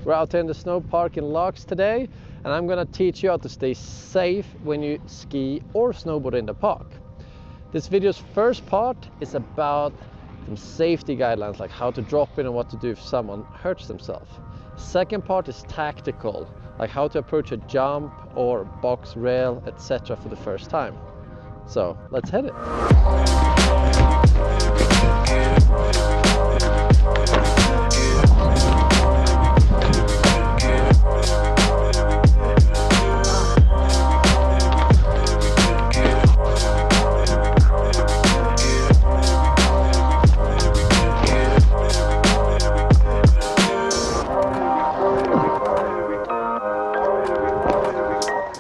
We're out here in the snow park in Locks today, and I'm gonna teach you how to stay safe when you ski or snowboard in the park. This video's first part is about some safety guidelines, like how to drop in and what to do if someone hurts themselves. Second part is tactical, like how to approach a jump or box rail, etc. for the first time. So let's hit it.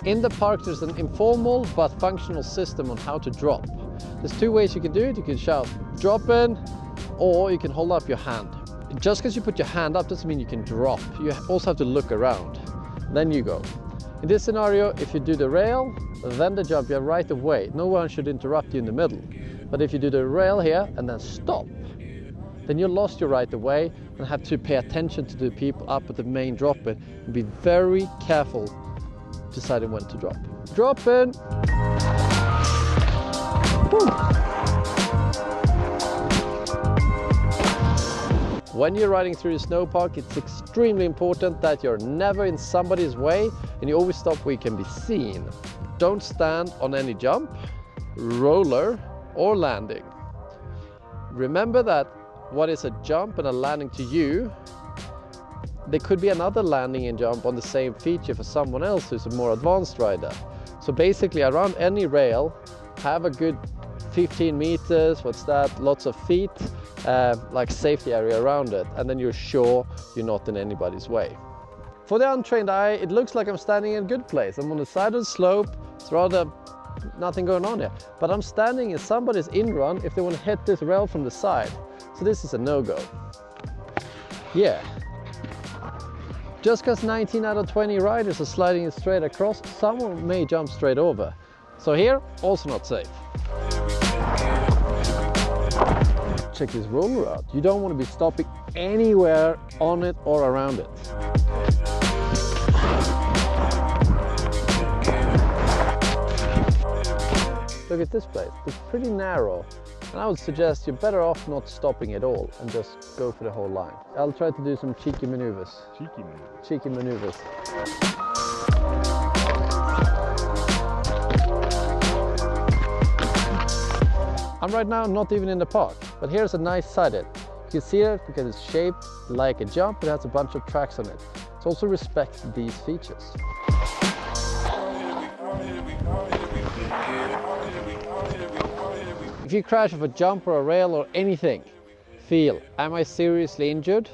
In the park, there's an informal but functional system on how to drop. There's two ways you can do it. You can shout, drop in, or you can hold up your hand. Just because you put your hand up doesn't mean you can drop. You also have to look around. Then you go. In this scenario, if you do the rail, then the jump, you have right of way. No one should interrupt you in the middle. But if you do the rail here and then stop, then you lost your right of way and have to pay attention to the people up at the main drop in and be very careful deciding when to drop. Drop in! Woo. When you're riding through the snow park, it's extremely important that you're never in somebody's way and you always stop where you can be seen. Don't stand on any jump, roller or landing. Remember that what is a jump and a landing to you, there could be another landing and jump on the same feature for someone else who's a more advanced rider. So basically around any rail, have a good 15 meters, what's that, lots of feet, like safety area around it, and then you're sure you're not in anybody's way. For the untrained eye, it looks like I'm standing in a good place. I'm on the side of the slope, it's rather nothing going on here. But I'm standing in somebody's in-run if they want to hit this rail from the side. So this is a no-go. Yeah. Just because 19 out of 20 riders are sliding it straight across, someone may jump straight over. So here, also not safe. Check this roller out. You don't want to be stopping anywhere on it or around it. Look at this place, it's pretty narrow. And I would suggest you're better off not stopping at all and just go for the whole line. I'll try to do some cheeky maneuvers. Cheeky maneuvers? Cheeky maneuvers. I'm right now not even in the park, but here's a nice side edge. You can see it because it's shaped like a jump, it has a bunch of tracks on it. So also respect these features. If you crash off a jump or a rail or anything, feel, am I seriously injured?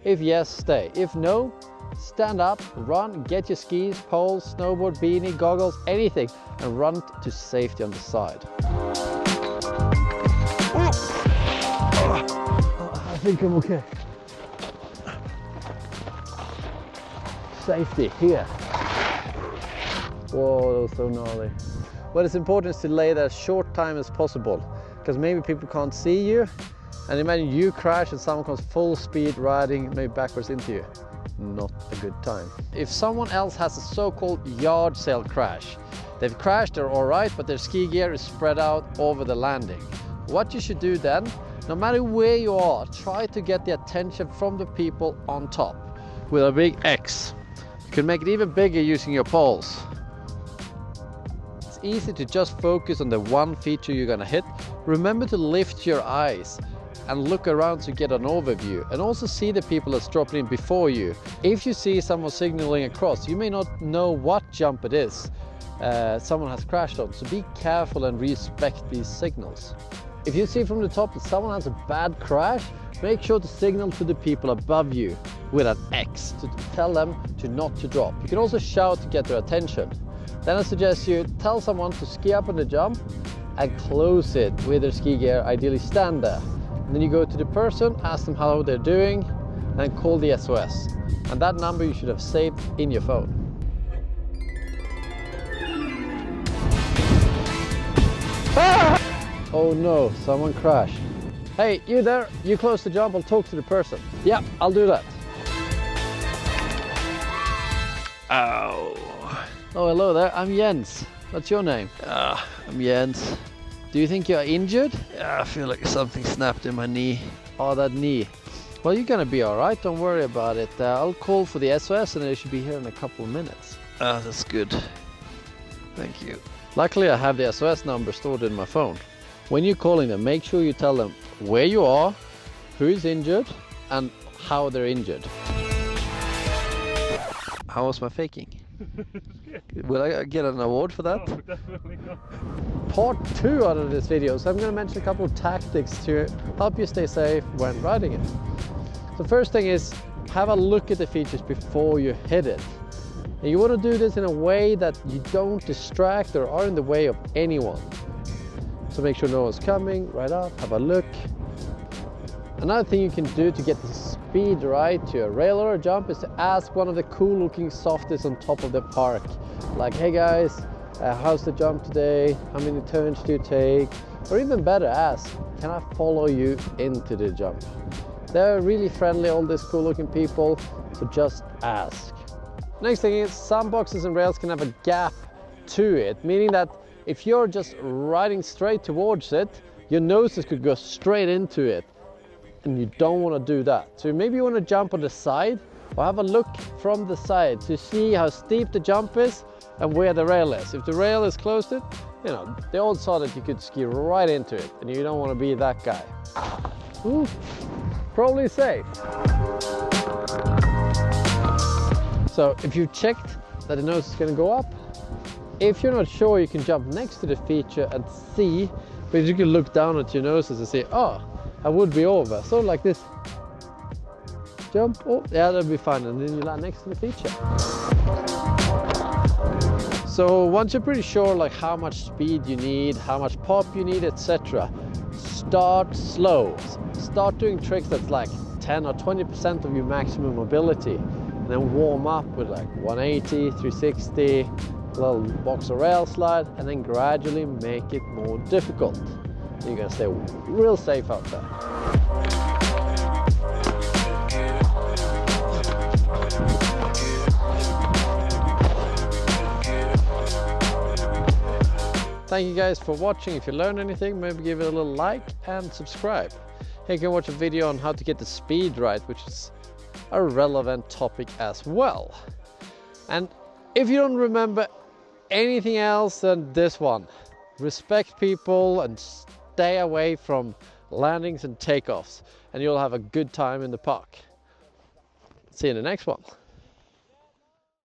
If yes, stay. If no, stand up, run, get your skis, poles, snowboard, beanie, goggles, anything, and run to safety on the side. I think I'm okay. Safety here. Whoa, that was so gnarly. What is important is to lay there as short time as possible, because maybe people can't see you, and imagine you crash and someone comes full speed riding maybe backwards into you. Not a good time. If someone else has a so-called yard sale crash, they've crashed, they're all right, but their ski gear is spread out over the landing. What you should do then, no matter where you are, try to get the attention from the people on top with a big X. You can make it even bigger using your poles. Easy to just focus on the one feature you're gonna hit. Remember to lift your eyes and look around to get an overview, and also see the people that's dropping in before you. If you see someone signaling across, you may not know what jump it is someone has crashed on, so be careful and respect these signals. If you see from the top that someone has a bad crash, make sure to signal to the people above you with an X to tell them not to drop. You can also shout to get their attention. Then I suggest you tell someone to ski up on the jump and close it with their ski gear, ideally stand there. And then you go to the person, ask them how they're doing, and call the SOS. And that number you should have saved in your phone. Ah! Oh no, someone crashed. Hey, you there, you close the jump, I'll talk to the person. Yeah, I'll do that. Ow. Oh, hello there. I'm Jens. What's your name? I'm Jens. Do you think you're injured? Yeah, I feel like something snapped in my knee. Oh, that knee. Well, you're gonna be all right. Don't worry about it. I'll call for the SOS and they should be here in a couple of minutes. That's good. Thank you. Luckily, I have the SOS number stored in my phone. When you're calling them, make sure you tell them where you are, who is injured, and how they're injured. How was my faking? Will I get an award for that? No, definitely not. Part 2 out of this video, so I'm going to mention a couple of tactics to help you stay safe when riding it. So first thing is, have a look at the features before you hit it. And you want to do this in a way that you don't distract or are in the way of anyone. So make sure no one's coming, right up, have a look. Another thing you can do to get the speed right to a rail or a jump is to ask one of the cool looking softies on top of the park. Like, hey guys, how's the jump today? How many turns do you take? Or even better, ask, can I follow you into the jump? They're really friendly, all these cool looking people, so just ask. Next thing is, some boxes and rails can have a gap to it, meaning that if you're just riding straight towards it, your noses could go straight into it. And you don't want to do that. So maybe you want to jump on the side or have a look from the side to see how steep the jump is and where the rail is. If the rail is close to it, you know, the odds are that you could ski right into it and you don't want to be that guy. Ooh, probably safe. So if you've checked that the nose is going to go up, if you're not sure, you can jump next to the feature and see, but you can look down at your noses and say, oh, I would be over. So like this. Jump. Oh, yeah, that'll be fine. And then you land next to the feature. So once you're pretty sure like how much speed you need, how much pop you need, etc., start slow. Start doing tricks that's like 10 or 20% of your maximum mobility. And then warm up with like 180, 360, a little box or rail slide, and then gradually make it more difficult. You're going to stay real safe out there. Thank you guys for watching. If you learned anything, maybe give it a little like and subscribe. Here you can watch a video on how to get the speed right, which is a relevant topic as well. And if you don't remember anything else than this one, respect people and stay away from landings and takeoffs, and you'll have a good time in the park. See you in the next one.